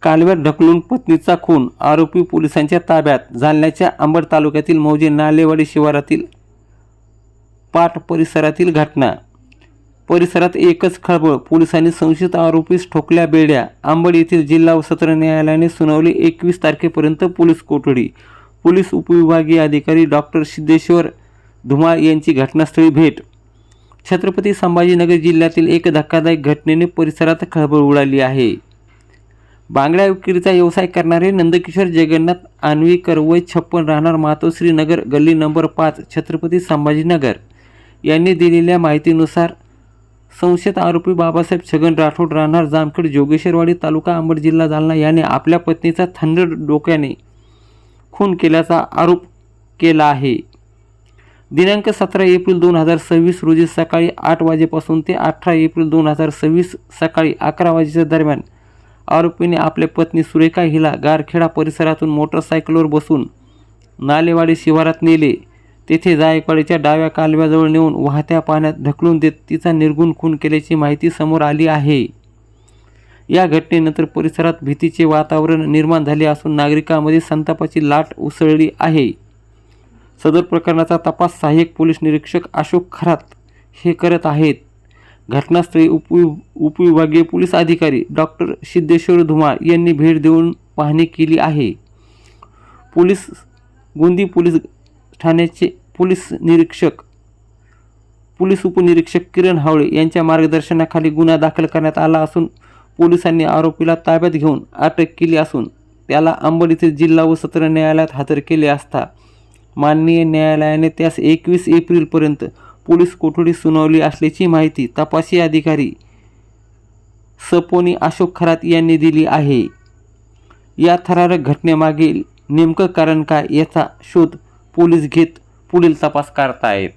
कालव्यात ढकलून पत्नीचा खून, आरोपी पोलिसांच्या ताब्यात। जालन्याच्या अंबड तालुक्यातील मौजे नालेवाडी शिवारातील पाट परिसरातील घटना। परिसरात एकच खळबळ, पोलिसांनी संशयित आरोपीस ठोकल्या बेड्या। अंबड येथील जिल्हा व सत्र न्यायालयाने सुनावली 21 तारखेपर्यंत पोलीस कोठडी। पोलीस उपविभागीय अधिकारी डॉक्टर सिद्धेश्वर धुमाळ यांची घटनास्थळी भेट। छत्रपती संभाजीनगर जिल्ह्यातील एक धक्कादायक घटनेने परिसरात खळबळ उडाली आहे। बांगड्या विक्रीचा व्यवसाय करणारे नंदकिशोर जगन्नाथ आन्वीकर वय 56 राहणार मातोश्री नगर गल्ली नंबर 5 छत्रपती संभाजीनगर यांनी दिलेल्या माहितीनुसार संशयित आरोपी बाबासाहेब छगन राठोड राहणार जामखेड जोगेश्वरवाडी तालुका अंबड जिल्हा जालना याने आपल्या पत्नीचा थंड डोक्याने खून केल्याचा आरोप केला आहे। दिनांक 17 एप्रिल 2026 रोजी सकाळी 8 वाजेपासून ते 18 एप्रिल 2026 सकाळी 11 वाजेच्या दरम्यान आरोपीने आपल्या पत्नी सुरेखा हिला गारखेडा परिसरातून मोटरसायकलवर बसून नालेवाडी शिवारात नेले। तेथे जायकवाडीच्या डाव्या कालव्याजवळ नेऊन वाहत्या पाण्यात ढकलून देत तिचा निर्घृण खून केल्याची माहिती समोर आली आहे। या घटनेनंतर परिसरात भीतीचे वातावरण निर्माण झाले असून नागरिकांमध्ये संतापाची लाट उसळली आहे। सदर प्रकरणाचा तपास सहाय्यक पोलीस निरीक्षक अशोक खरात हे करत आहेत। घटनास्थळी उपविभागीय पोलीस अधिकारी डॉक्टर सिद्धेश्वर धुमाळ यांनी भेट देऊन पाहणी केली आहे। गोंदी पोलीस ठाण्याचे पोलीस उपनिरीक्षक किरण हावळे यांच्या मार्गदर्शनाखाली गुन्हा दाखल करण्यात आला असून पोलिसांनी आरोपीला ताब्यात घेऊन अटक केली असून त्याला अंबड येथील जिल्हा व सत्र न्यायालयात हजर केले असता माननीय न्यायालयाने त्यास 21 एप्रिलपर्यंत पोलीस कोठडी सुनावली असल्याची माहिती तपासी अधिकारी सपोनी अशोक खरात यांनी दिली आहे। या थरारक घटनेमागील नेमकं कारण काय याचा शोध पोलीस घेत पुढील तपास करतायत।